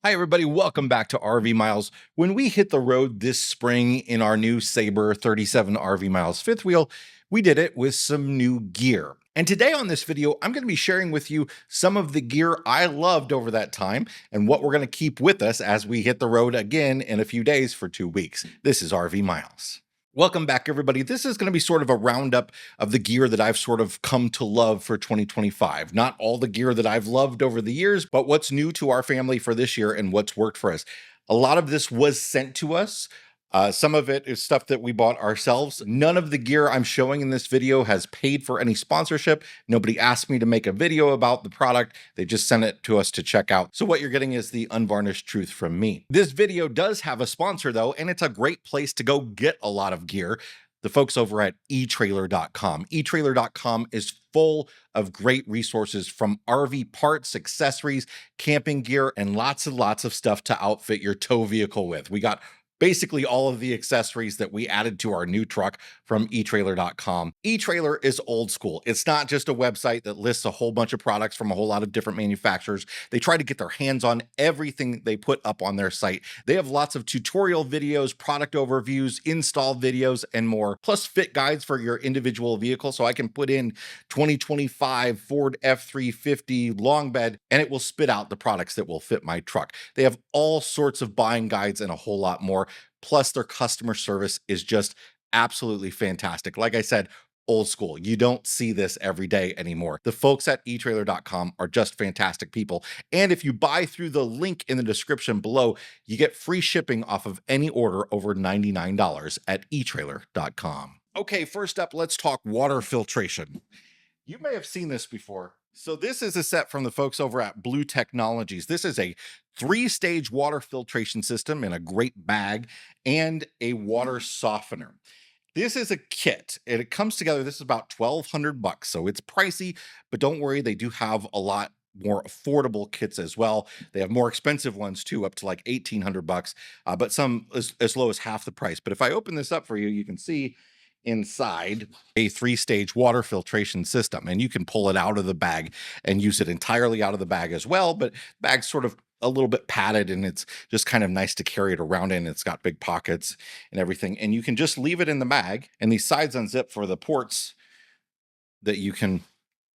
Hi, everybody. Welcome back to RV Miles. When we hit the road this spring in our new Sabre 37 RV Miles fifth wheel, we did it with some new gear. And today on this video, I'm going to be sharing with you some of the gear I loved over that time and what we're going to keep with us as we hit the road again in a few days for 2 weeks. This is RV Miles. Welcome back, everybody. This is going to be sort of a roundup of the gear that I've sort of come to love for 2025. Not all the gear that I've loved over the years, but what's new to our family for this year and what's worked for us. A lot of this was sent to us. Some of it is stuff that we bought ourselves. None of the gear I'm showing in this video has paid for any sponsorship. Nobody asked me to make a video about the product. They just sent it to us to check out. So what you're getting is the unvarnished truth from me. This video does have a sponsor though, and it's a great place to go get a lot of gear. The folks over at eTrailer.com. eTrailer.com is full of great resources from RV parts, accessories, camping gear, and lots of stuff to outfit your tow vehicle with. We got basically all of the accessories that we added to our new truck from eTrailer.com. eTrailer is old school. It's not just a website that lists a whole bunch of products from a whole lot of different manufacturers. They try to get their hands on everything they put up on their site. They have lots of tutorial videos, product overviews, install videos, and more, plus fit guides for your individual vehicle. So I can put in 2025 Ford F350 long bed, and it will spit out the products that will fit my truck. They have all sorts of buying guides and a whole lot more. Plus, their customer service is just absolutely fantastic. Like I said, old school. You don't see this every day anymore. The folks at eTrailer.com are just fantastic people. And if you buy through the link in the description below, you get free shipping off of any order over $99 at eTrailer.com. Okay, first up, let's talk water filtration. You may have seen this before. So this is a set from the folks over at Blue Technologies. This is a 3-stage water filtration system in a great bag and a water softener. This is a kit and it comes together. This is about $1,200, so it's pricey, but don't worry, they do have a lot more affordable kits as well. They have more expensive ones too, up to like $1,800, but some as low as half the price. But if I open this up for you, you can see inside a 3-stage water filtration system, and you can pull it out of the bag and use it entirely out of the bag as well. But bag's sort of a little bit padded and it's just kind of nice to carry it around in. It's got big pockets and everything, and you can just leave it in the bag, and these sides unzip for the ports that you can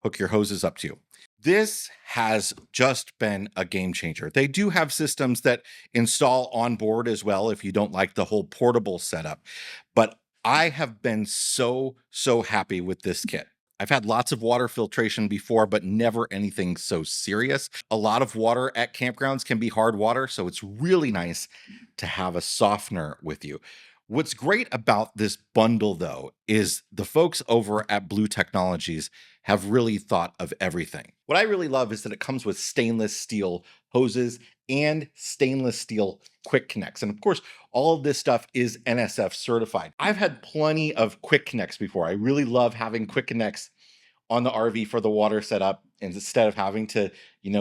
hook your hoses up to. This has just been a game changer. They do have systems that install on board as well if you don't like the whole portable setup, but I have been so happy with this kit. I've had lots of water filtration before, but never anything so serious. A lot of water at campgrounds can be hard water, so it's really nice to have a softener with you. What's great about this bundle, though, is the folks over at Blue Technologies have really thought of everything. What I really love is that it comes with stainless steel hoses and stainless steel quick connects. And of course, all of this stuff is NSF certified. I've had plenty of quick connects before. I really love having quick connects on the RV for the water setup, and instead of having to,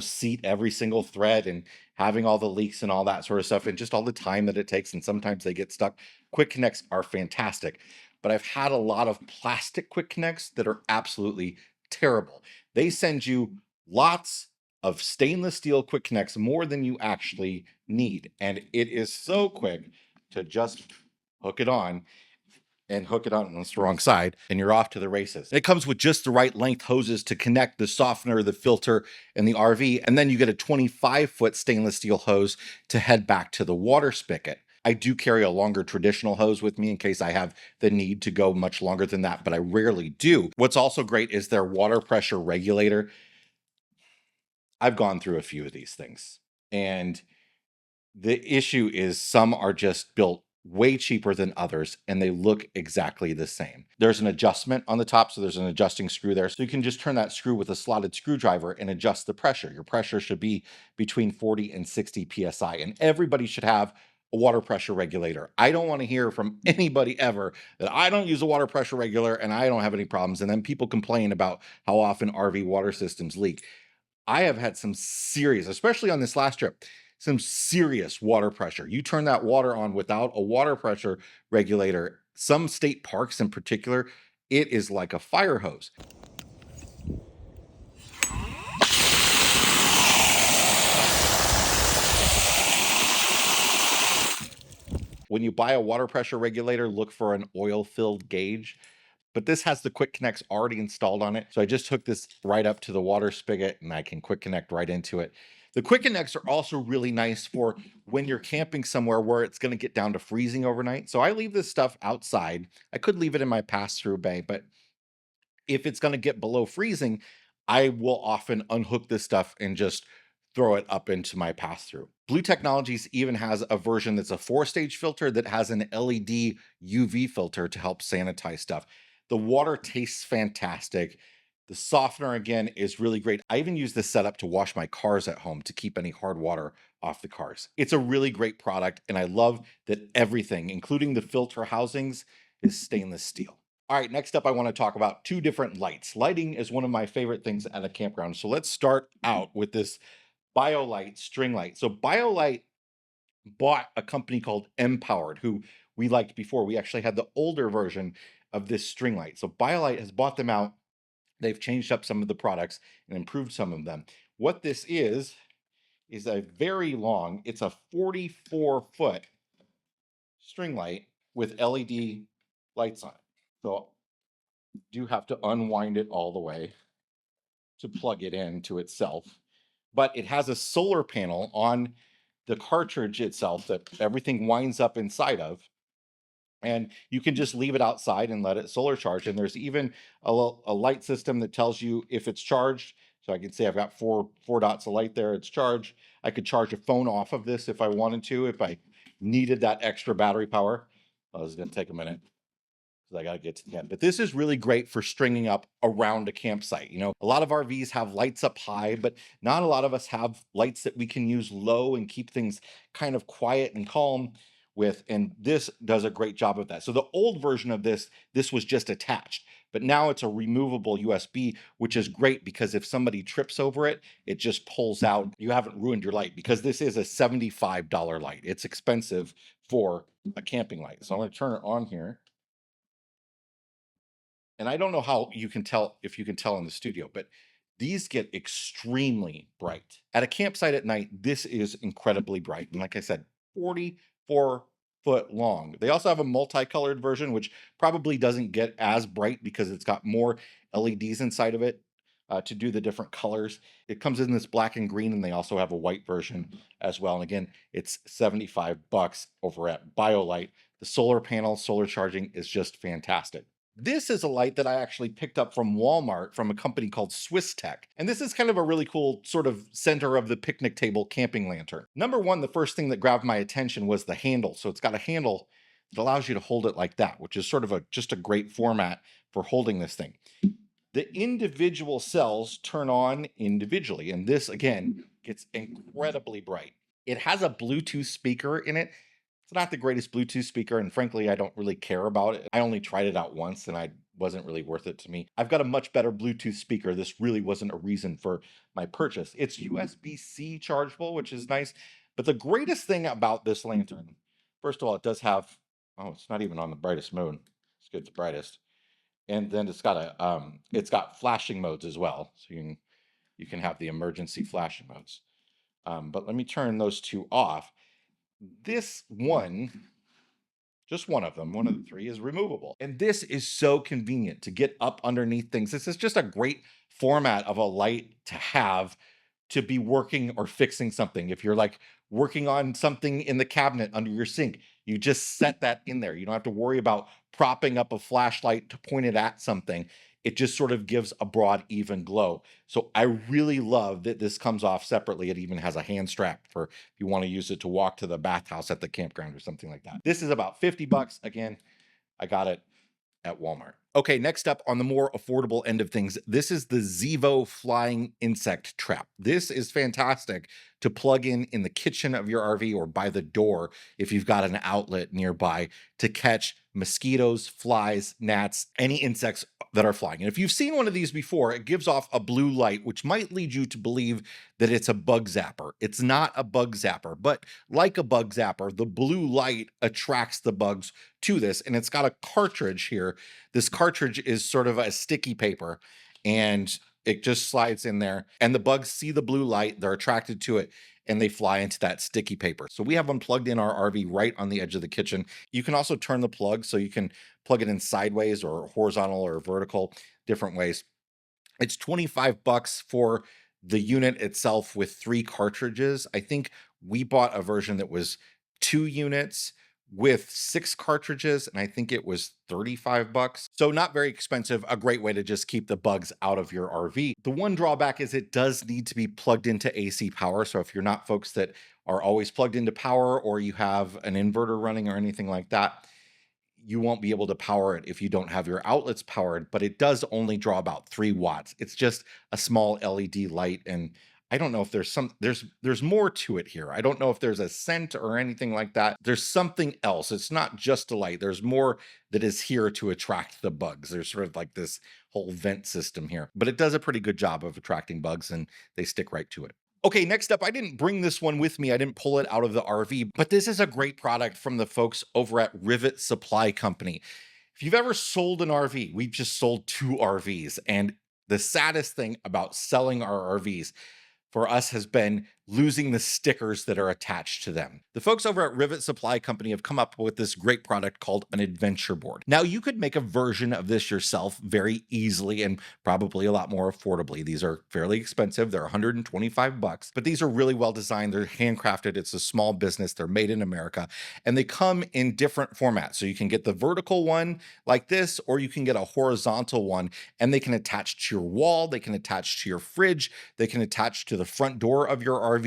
seat every single thread and having all the leaks and all that sort of stuff and just all the time that it takes. And sometimes they get stuck. Quick connects are fantastic, but I've had a lot of plastic quick connects that are absolutely terrible. They send you lots of stainless steel quick connects, more than you actually need. And it is so quick to just hook it on and hook it on the wrong side, and you're off to the races. It comes with just the right length hoses to connect the softener, the filter, and the RV, and then you get a 25-foot stainless steel hose to head back to the water spigot. I do carry a longer traditional hose with me in case I have the need to go much longer than that, but I rarely do. What's also great is their water pressure regulator. I've gone through a few of these things, and the issue is some are just built way cheaper than others, and they look exactly the same. There's an adjustment on the top, so there's an adjusting screw there. So you can just turn that screw with a slotted screwdriver and adjust the pressure. Your pressure should be between 40 and 60 PSI, and everybody should have a water pressure regulator. I don't want to hear from anybody ever that I don't use a water pressure regulator and I don't have any problems, and then people complain about how often RV water systems leak. I have had some serious, especially on this last trip, some serious water pressure. You turn that water on without a water pressure regulator, some state parks in particular, it is like a fire hose. When you buy a water pressure regulator, look for an oil-filled gauge. But this has the quick connects already installed on it. So I just hook this right up to the water spigot and I can quick connect right into it. The quick connects are also really nice for when you're camping somewhere where it's going to get down to freezing overnight. So I leave this stuff outside. I could leave it in my pass-through bay, but if it's going to get below freezing, I will often unhook this stuff and just throw it up into my pass-through. Blue Technologies even has a version that's a 4-stage filter that has an LED UV filter to help sanitize stuff. The water tastes fantastic. The softener, again, is really great. I even use this setup to wash my cars at home to keep any hard water off the cars. It's a really great product, and I love that everything, including the filter housings, is stainless steel. All right, next up, I want to talk about 2 different lights. Lighting is one of my favorite things at a campground. So let's start out with this BioLite string light. So BioLite bought a company called Empowered, who we liked before. We actually had the older version of this string light. So BioLite has bought them out. They've changed up some of the products and improved some of them. What this is a very long, it's a 44-foot string light with LED lights on it. So you have to unwind it all the way to plug it into itself. But it has a solar panel on the cartridge itself that everything winds up inside of. And you can just leave it outside and let it solar charge. And there's even a light system that tells you if it's charged. So I can say I've got four dots of light there, it's charged. I could charge a phone off of this if I wanted to, if I needed that extra battery power. Oh, this is gonna take a minute, because I got to get to the end. But this is really great for stringing up around a campsite. You know, a lot of RVs have lights up high, but not a lot of us have lights that we can use low and keep things kind of quiet and calm with. And this does a great job of that. So the old version of this was just attached, but now it's a removable USB, which is great because if somebody trips over it, it just pulls out. You haven't ruined your light, because this is a $75 light. It's expensive for a camping light. So I'm going to turn it on here. And I don't know how you can tell, if you can tell in the studio, but these get extremely bright. At a campsite at night, this is incredibly bright. And like I said, 44-foot long. They also have a multicolored version, which probably doesn't get as bright because it's got more LEDs inside of it to do the different colors. It comes in this black and green, and they also have a white version as well. And again, it's $75 over at BioLite. The solar panel, solar charging is just fantastic. This is a light that I actually picked up from Walmart from a company called Swiss Tech. And this is kind of a really cool sort of center of the picnic table camping lantern. Number one, the first thing that grabbed my attention was the handle. So it's got a handle that allows you to hold it like that, which is sort of just a great format for holding this thing. The individual cells turn on individually. And this, again, gets incredibly bright. It has a Bluetooth speaker in it. It's not the greatest Bluetooth speaker, and frankly, I don't really care about it. I only tried it out once, and I wasn't really worth it to me. I've got a much better Bluetooth speaker. This really wasn't a reason for my purchase. It's USB-C chargeable, which is nice. But the greatest thing about this lantern, first of all, it does have, oh, it's not even on the brightest mode. It's good, the brightest. And then it's got flashing modes as well. So you can have the emergency flashing modes. But let me turn those two off. This one, just one of them, one of the 3 is removable. And this is so convenient to get up underneath things. This is just a great format of a light to have to be working or fixing something. If you're like working on something in the cabinet under your sink, you just set that in there. You don't have to worry about propping up a flashlight to point it at something. It just sort of gives a broad, even glow. So I really love that this comes off separately. It even has a hand strap for if you want to use it to walk to the bathhouse at the campground or something like that. This is about $50. Again, I got it at Walmart. Okay, next up on the more affordable end of things, this is the Zevo flying insect trap. This is fantastic to plug in the kitchen of your RV or by the door if you've got an outlet nearby to catch mosquitoes, flies, gnats, any insects that are flying. And if you've seen one of these before, it gives off a blue light, which might lead you to believe that it's a bug zapper. It's not a bug zapper, but like a bug zapper, the blue light attracts the bugs to this, and it's got a cartridge here. This cartridge is sort of a sticky paper, and it just slides in there, and the bugs see the blue light, they're attracted to it, and they fly into that sticky paper. So we have one plugged in our RV right on the edge of the kitchen. You can also turn the plug so you can plug it in sideways or horizontal or vertical, different ways. It's 25 bucks for the unit itself with 3 cartridges. I think we bought a version that was 2 units with 6 cartridges, and I think it was 35 bucks. So not very expensive, a great way to just keep the bugs out of your RV. The one drawback is it does need to be plugged into AC power. So if you're not folks that are always plugged into power, or you have an inverter running or anything like that, you won't be able to power it if you don't have your outlets powered, but it does only draw about 3 watts. It's just a small LED light, and I don't know if there's more to it here. I don't know if there's a scent or anything like that. There's something else. It's not just a light. There's more that is here to attract the bugs. There's sort of like this whole vent system here, but it does a pretty good job of attracting bugs, and they stick right to it. Okay, next up, I didn't bring this one with me. I didn't pull it out of the RV, but this is a great product from the folks over at Rivet Supply Company. If you've ever sold an RV, we've just sold 2 RVs. And the saddest thing about selling our RVs for us has been losing the stickers that are attached to them. The folks over at Rivet Supply Company have come up with this great product called an adventure board. Now, you could make a version of this yourself very easily and probably a lot more affordably. These are fairly expensive. They're 125 bucks, but these are really well designed. They're handcrafted. It's a small business. They're made in America, and they come in different formats. So you can get the vertical one like this, or you can get a horizontal one, and they can attach to your wall. They can attach to your fridge. They can attach to the front door of your RV.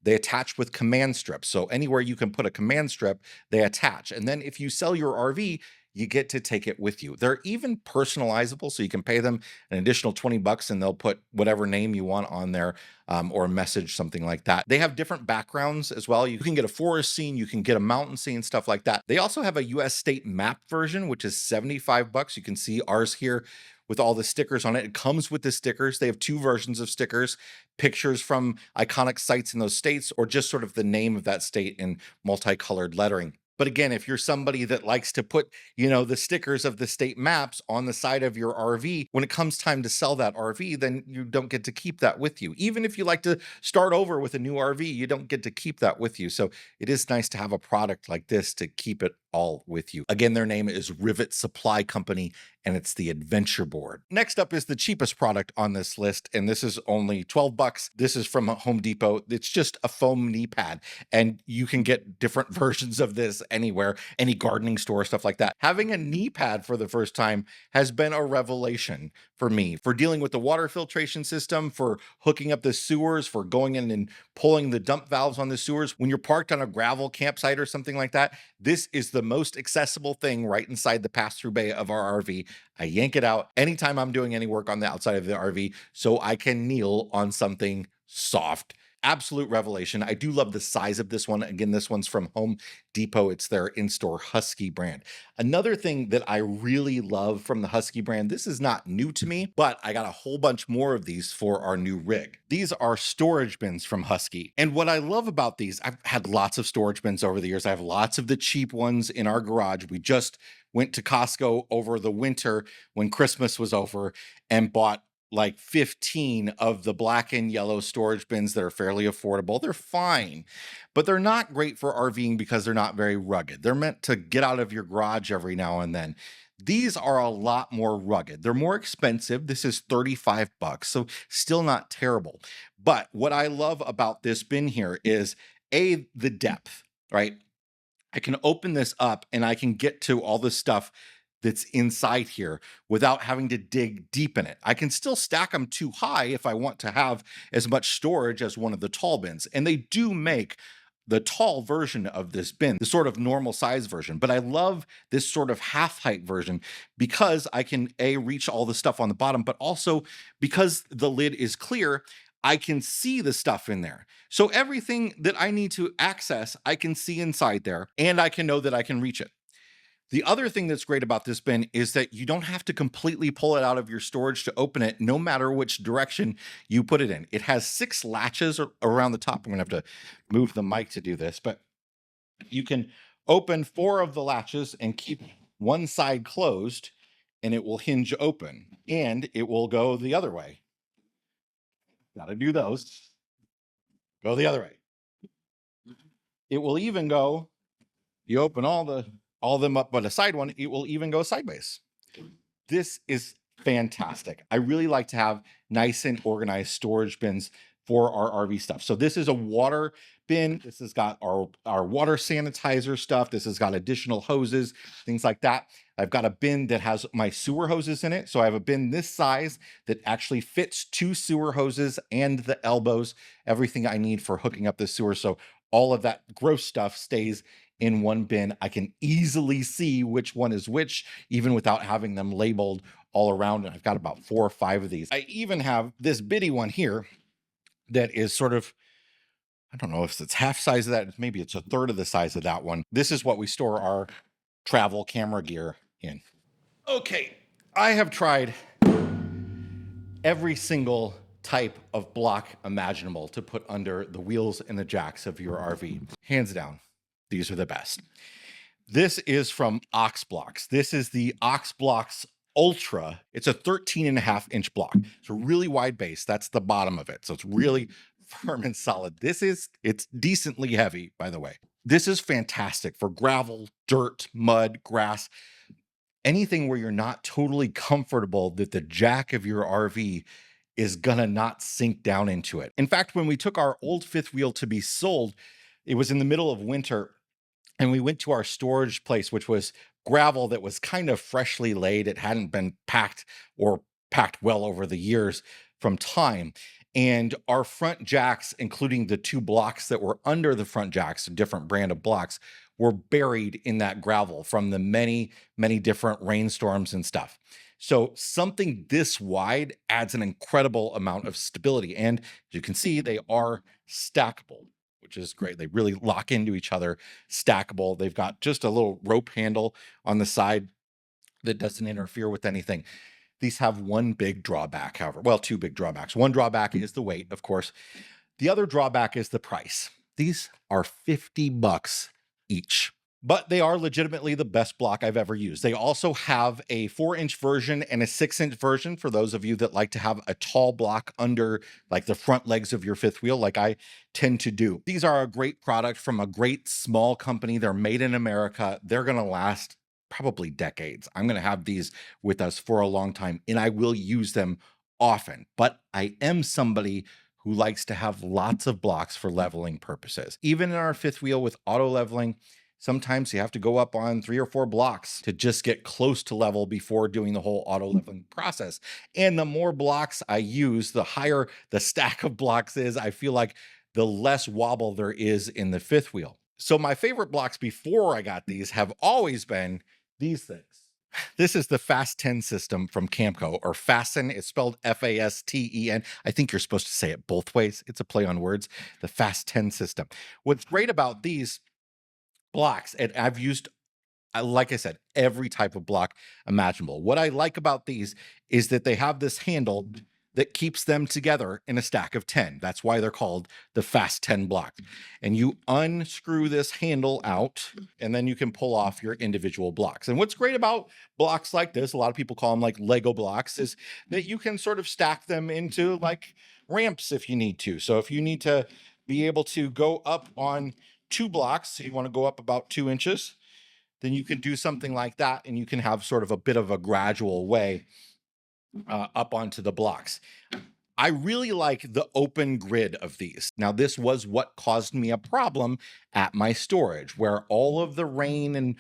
They attach with command strips. So anywhere you can put a command strip, they attach. And then if you sell your RV, you get to take it with you. They're even personalizable, so you can pay them an additional 20 bucks and they'll put whatever name you want on there, or a message, something like that. They have different backgrounds as well. You can get a forest scene, you can get a mountain scene, stuff like that. They also have a US state map version, which is 75 bucks. You can see ours here with all the stickers on it. It comes with the stickers. They have 2 versions of stickers, pictures from iconic sites in those states, or just sort of the name of that state in multicolored lettering. But again, if you're somebody that likes to put, the stickers of the state maps on the side of your RV, when it comes time to sell that RV, then you don't get to keep that with you. Even if you like to start over with a new RV, you don't get to keep that with you. So it is nice to have a product like this to keep it all with you. Again, their name is Rivet Supply Company, and it's the adventure board. Next up is the cheapest product on this list, and this is only 12 bucks. This is from Home Depot. It's just a foam knee pad, and you can get different versions of this anywhere, any gardening store, stuff like that. Having a knee pad for the first time has been a revelation for me, for dealing with the water filtration system, for hooking up the sewers, for going in and pulling the dump valves on the sewers. When you're parked on a gravel campsite or something like that, this is the most accessible thing right inside the pass-through bay of our RV. I yank it out anytime I'm doing any work on the outside of the RV so I can kneel on something soft. Absolute revelation. I do love the size of this one. Again, this one's from Home Depot. It's their in-store Husky brand. Another thing that I really love from the Husky brand, this is not new to me, but I got a whole bunch more of these for our new rig. These are storage bins from Husky. And what I love about these, I've had lots of storage bins over the years. I have lots of the cheap ones in our garage. We just went to Costco over the winter when Christmas was over and bought like 15 of the black and yellow storage bins that are fairly affordable. They're fine, but they're not great for RVing because they're not very rugged. They're meant to get out of your garage every now and then. These are a lot more rugged. They're more expensive. This is 35 bucks, so still not terrible. But what I love about this bin here is the depth, right? I can open this up and I can get to all the stuff that's inside here without having to dig deep in it. I can still stack them too high if I want to have as much storage as one of the tall bins. And they do make the tall version of this bin, the sort of normal size version. But I love this sort of half height version because I can reach all the stuff on the bottom, but also because the lid is clear, I can see the stuff in there. So everything that I need to access, I can see inside there, and I can know that I can reach it. The other thing that's great about this bin is that you don't have to completely pull it out of your storage to open it, no matter which direction you put it in. It has 6 latches around the top. I'm gonna have to move the mic to do this, but you can open 4 of the latches and keep one side closed, and it will hinge open, and it will go the other way. Gotta do those. Go the other way. It will even go, you open all of them up, but a side one, it will even go sideways. This is fantastic. I really like to have nice and organized storage bins for our RV stuff. So this is a water bin. This has got our water sanitizer stuff. This has got additional hoses, things like that. I've got a bin that has my sewer hoses in it. So I have a bin this size that actually fits 2 sewer hoses and the elbows, everything I need for hooking up the sewer. So all of that gross stuff stays in one bin. I can easily see which one is which, even without having them labeled all around. And I've got about 4 or 5 of these. I even have this bitty one here that is sort of, I don't know if it's half size of that. Maybe it's a third of the size of that one. This is what we store our travel camera gear in. Okay, I have tried every single type of block imaginable to put under the wheels and the jacks of your RV. Hands down, these are the best. This is from Ox Blocks. This is the Ox Blocks Ultra. It's a 13.5-inch block. It's a really wide base. That's the bottom of it. So it's really firm and solid. It's decently heavy, by the way. This is fantastic for gravel, dirt, mud, grass, anything where you're not totally comfortable that the jack of your RV is gonna not sink down into it. In fact, when we took our old fifth wheel to be sold, it was in the middle of winter, and we went to our storage place, which was gravel that was kind of freshly laid. It hadn't been packed or packed well over the years from time. And our front jacks, including the 2 blocks that were under the front jacks, a different brand of blocks, were buried in that gravel from the many, many different rainstorms and stuff. So something this wide adds an incredible amount of stability. And as you can see, they are stackable, which is great. They really lock into each other, stackable. They've got just a little rope handle on the side that doesn't interfere with anything. These have one big drawback, however. Well, 2 big drawbacks. One drawback is the weight, of course. The other drawback is the price. These are $50 each, but they are legitimately the best block I've ever used. They also have a 4-inch version and a 6-inch version for those of you that like to have a tall block under like the front legs of your fifth wheel, like I tend to do. These are a great product from a great small company. They're made in America. They're going to last probably decades. I'm going to have these with us for a long time, and I will use them often, but I am somebody who likes to have lots of blocks for leveling purposes. Even in our fifth wheel with auto leveling, sometimes you have to go up on 3 or 4 blocks to just get close to level before doing the whole auto leveling process. And the more blocks I use, the higher the stack of blocks is. I feel like the less wobble there is in the fifth wheel. So my favorite blocks before I got these have always been these things. This is the Fasten system from Camco, or Fasten. It's spelled Fasten. I think you're supposed to say it both ways. It's a play on words. The Fasten system. What's great about these blocks, and I've used, like I said, every type of block imaginable. What I like about these is that they have this handle that keeps them together in a stack of 10. That's why they're called the Fasten block. And you unscrew this handle out, and then you can pull off your individual blocks. And what's great about blocks like this, a lot of people call them like Lego blocks, is that you can sort of stack them into like ramps if you need to. So if you need to be able to go up on 2 blocks, so you want to go up about 2 inches, then you can do something like that, and you can have sort of a bit of a gradual way up onto the blocks. I really like the open grid of these. Now, this was what caused me a problem at my storage, where all of the rain and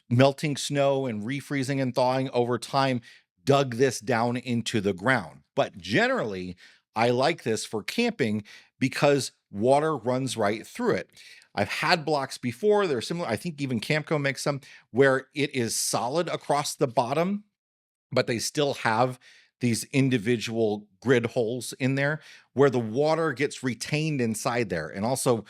melting snow and refreezing and thawing over time dug this down into the ground. But generally, I like this for camping because water runs right through it. I've had blocks before, they're similar. I think even Camco makes some where it is solid across the bottom, but they still have these individual grid holes in there where the water gets retained inside there, and also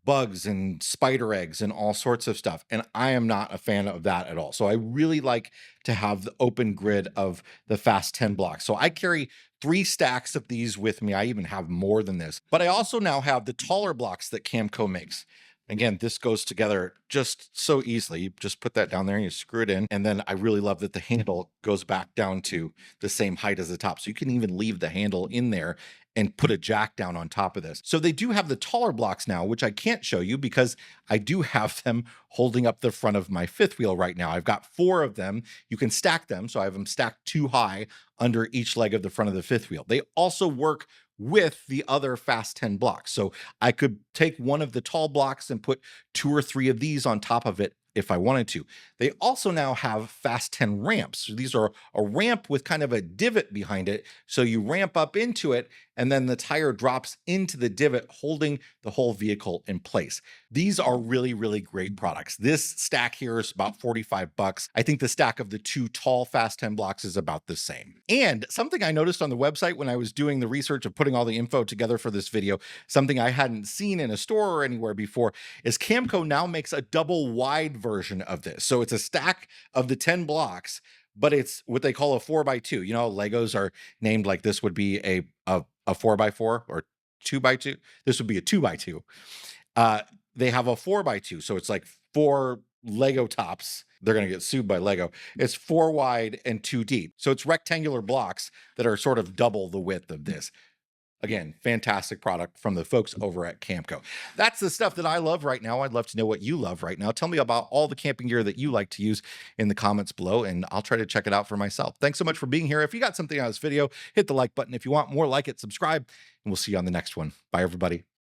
bugs and spider eggs and all sorts of stuff. And I am not a fan of that at all. So I really like to have the open grid of the Fasten blocks. So I carry 3 stacks of these with me. I even have more than this, but I also now have the taller blocks that Camco makes. Again, this goes together just so easily. You just put that down there and you screw it in. And then I really love that the handle goes back down to the same height as the top. So you can even leave the handle in there and put a jack down on top of this. So they do have the taller blocks now, which I can't show you because I do have them holding up the front of my fifth wheel right now. I've got 4 of them. You can stack them, so I have them stacked 2 high under each leg of the front of the fifth wheel. They also work with the other Fast 10 blocks. So I could take one of the tall blocks and put 2 or 3 of these on top of it if I wanted to. They also now have Fast 10 ramps. So these are a ramp with kind of a divot behind it. So you ramp up into it and then the tire drops into the divot, holding the whole vehicle in place. These are really, really great products. This stack here is about 45 bucks. I think the stack of the 2 tall Fast 10 blocks is about the same. And something I noticed on the website when I was doing the research of putting all the info together for this video, something I hadn't seen in a store or anywhere before, is Camco now makes a double wide version of this. So it's a stack of the 10 blocks, but it's what they call a 4x2. You know, Legos are named like this would be a 4x4 or 2x2. This would be a 2x2. They have a 4x2. So it's like 4 Lego tops. They're going to get sued by Lego. It's 4 wide and 2 deep. So it's rectangular blocks that are sort of double the width of this. Again, fantastic product from the folks over at Camco. That's the stuff that I love right now. I'd love to know what you love right now. Tell me about all the camping gear that you like to use in the comments below, and I'll try to check it out for myself. Thanks so much for being here. If you got something out of this video, hit the like button. If you want more like it, subscribe, and we'll see you on the next one. Bye, everybody.